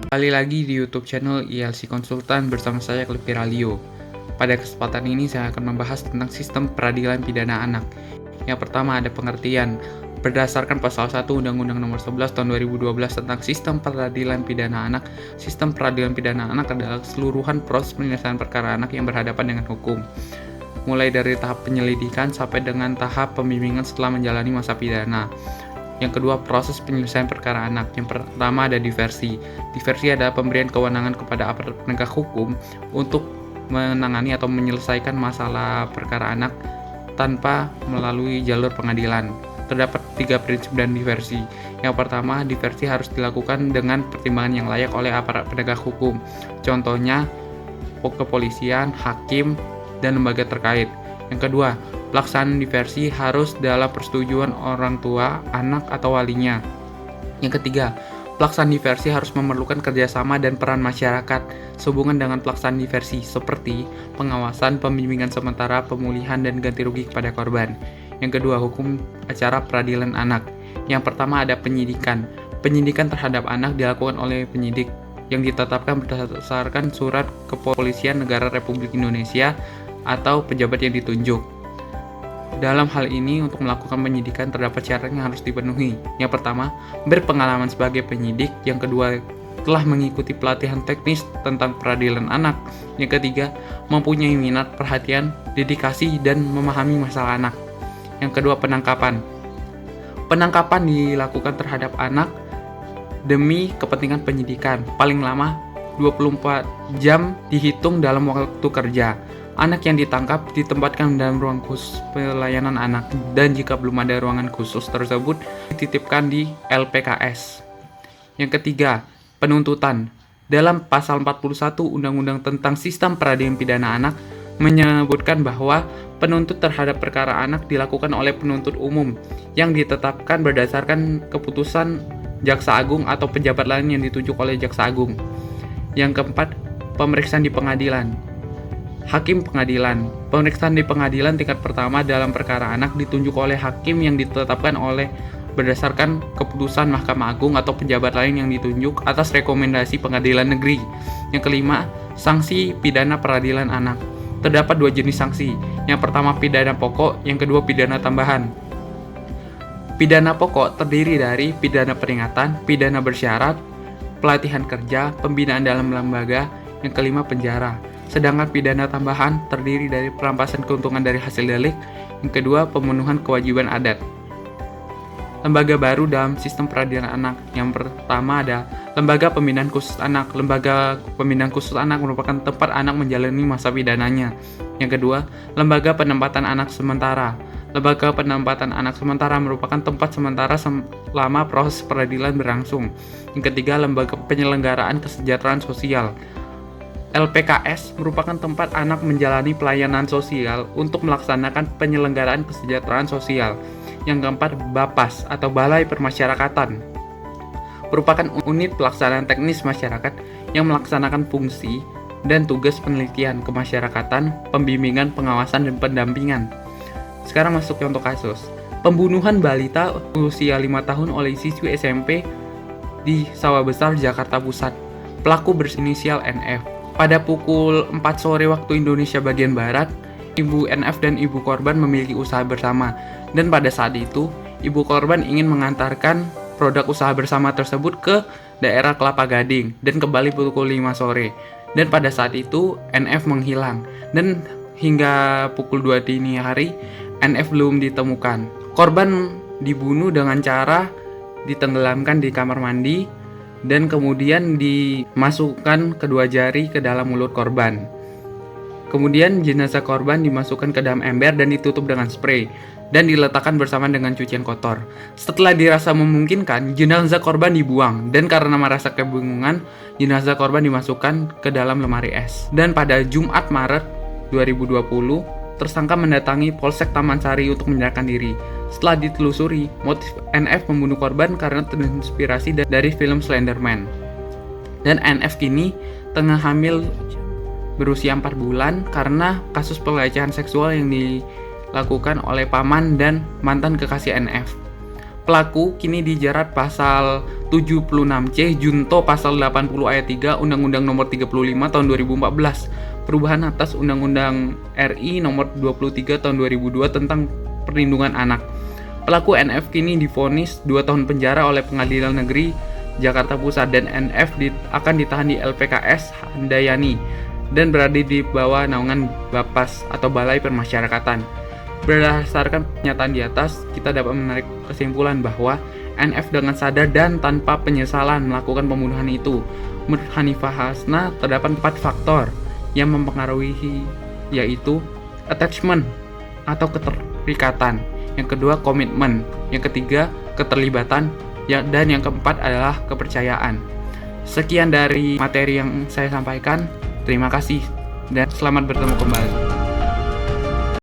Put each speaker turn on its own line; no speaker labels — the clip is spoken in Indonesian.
Kembali lagi di YouTube channel ILC Konsultan bersama saya Cliff Piralio. Pada kesempatan ini saya akan membahas tentang sistem peradilan pidana anak. Yang pertama ada pengertian. Berdasarkan pasal 1 Undang-Undang Nomor 11 Tahun 2012 tentang Sistem Peradilan Pidana Anak, sistem peradilan pidana anak adalah keseluruhan proses penyelesaian perkara anak yang berhadapan dengan hukum, mulai dari tahap penyelidikan sampai dengan tahap pembimbingan setelah menjalani masa pidana. Yang kedua, proses penyelesaian perkara anak. Yang pertama ada diversi. Diversi adalah pemberian kewenangan kepada aparat penegak hukum untuk menangani atau menyelesaikan masalah perkara anak tanpa melalui jalur pengadilan. Terdapat 3 prinsip dan diversi. Yang pertama, diversi harus dilakukan dengan pertimbangan yang layak oleh aparat penegak hukum. Contohnya, kepolisian, hakim, dan lembaga terkait. Yang kedua, pelaksanaan diversi harus dalam persetujuan orang tua, anak, atau walinya. Yang ketiga, pelaksanaan diversi harus memerlukan kerjasama dan peran masyarakat sehubungan dengan pelaksanaan diversi, seperti pengawasan, pembimbingan sementara, pemulihan, dan ganti rugi kepada korban. Yang kedua, hukum acara peradilan anak. Yang pertama ada penyidikan. Penyidikan terhadap anak dilakukan oleh penyidik yang ditetapkan berdasarkan surat kepolisian negara Republik Indonesia atau pejabat yang ditunjuk. Dalam hal ini, untuk melakukan penyidikan terdapat syarat yang harus dipenuhi. Yang pertama, berpengalaman sebagai penyidik. Yang kedua, telah mengikuti pelatihan teknis tentang peradilan anak. Yang ketiga, mempunyai minat, perhatian, dedikasi, dan memahami masalah anak. Yang kedua, penangkapan. Penangkapan dilakukan terhadap anak demi kepentingan penyidikan. Paling lama 24 jam dihitung dalam waktu kerja. Anak yang ditangkap ditempatkan dalam ruang khusus pelayanan anak, dan jika belum ada ruangan khusus tersebut dititipkan di LPKS. Yang ketiga, penuntutan. Dalam pasal 41 Undang-Undang tentang Sistem Peradilan Pidana Anak menyebutkan bahwa penuntut terhadap perkara anak dilakukan oleh penuntut umum yang ditetapkan berdasarkan keputusan Jaksa Agung atau pejabat lain yang ditunjuk oleh Jaksa Agung. Yang keempat, pemeriksaan di pengadilan. Hakim pengadilan. Pemeriksaan di pengadilan tingkat pertama dalam perkara anak ditunjuk oleh hakim yang ditetapkan oleh berdasarkan keputusan Mahkamah Agung atau pejabat lain yang ditunjuk atas rekomendasi pengadilan negeri. Yang kelima, sanksi pidana peradilan anak. Terdapat 2 jenis sanksi. Yang pertama pidana pokok, yang kedua pidana tambahan. Pidana pokok terdiri dari pidana peringatan, pidana bersyarat, pelatihan kerja, pembinaan dalam lembaga, yang kelima penjara. Sedangkan pidana tambahan terdiri dari perampasan keuntungan dari hasil delik, yang kedua pemenuhan kewajiban adat. Lembaga baru dalam sistem peradilan anak. Yang pertama ada Lembaga Pembinaan Khusus Anak. Lembaga Pembinaan Khusus Anak merupakan tempat anak menjalani masa pidananya. Yang kedua, Lembaga Penempatan Anak Sementara. Lembaga Penempatan Anak Sementara merupakan tempat sementara selama proses peradilan berlangsung. Yang ketiga, Lembaga Penyelenggaraan Kesejahteraan Sosial. LPKS merupakan tempat anak menjalani pelayanan sosial untuk melaksanakan penyelenggaraan kesejahteraan sosial. Yang keempat, BAPAS atau Balai Permasyarakatan. Merupakan unit pelaksanaan teknis masyarakat yang melaksanakan fungsi dan tugas penelitian kemasyarakatan, pembimbingan, pengawasan, dan pendampingan. Sekarang masuk contoh kasus. Pembunuhan balita usia 5 tahun oleh siswi SMP di Sawah Besar, Jakarta Pusat. Pelaku berinisial NF. Pada pukul 4 sore waktu Indonesia bagian Barat, ibu NF dan ibu korban memiliki usaha bersama. Dan pada saat itu, ibu korban ingin mengantarkan produk usaha bersama tersebut ke daerah Kelapa Gading dan kembali pukul 5 sore. Dan pada saat itu, NF menghilang. Dan hingga pukul 2 dini hari, NF belum ditemukan. Korban dibunuh dengan cara ditenggelamkan di kamar mandi dan kemudian dimasukkan kedua jari ke dalam mulut korban. Kemudian jenazah korban dimasukkan ke dalam ember dan ditutup dengan spray dan diletakkan bersama dengan cucian kotor. Setelah dirasa memungkinkan, jenazah korban dibuang, dan karena merasa kebingungan, jenazah korban dimasukkan ke dalam lemari es. Dan pada Jumat Maret 2020, tersangka mendatangi Polsek Taman Sari untuk menyerahkan diri. Setelah ditelusuri, motif NF membunuh korban karena terinspirasi dari film Slenderman. Dan NF kini tengah hamil berusia 4 bulan karena kasus pelecehan seksual yang dilakukan oleh paman dan mantan kekasih NF. Pelaku kini dijerat pasal 76C Junto pasal 80 ayat 3 Undang-Undang Nomor 35 Tahun 2014, perubahan atas Undang-Undang RI Nomor 23 Tahun 2002 tentang perlindungan anak. Pelaku NF kini divonis 2 tahun penjara oleh Pengadilan Negeri Jakarta Pusat, dan NF akan ditahan di LPKS Handayani dan berada di bawah naungan Bapas atau Balai Permasyarakatan. Berdasarkan pernyataan di atas, kita dapat menarik kesimpulan bahwa NF dengan sadar dan tanpa penyesalan melakukan pembunuhan itu. Menurut Hanifah Hasna, terdapat 4 faktor yang mempengaruhi, yaitu attachment atau keterikatan, yang kedua komitmen, yang ketiga keterlibatan, dan yang keempat adalah kepercayaan. Sekian dari materi yang saya sampaikan. Terima kasih dan selamat bertemu kembali.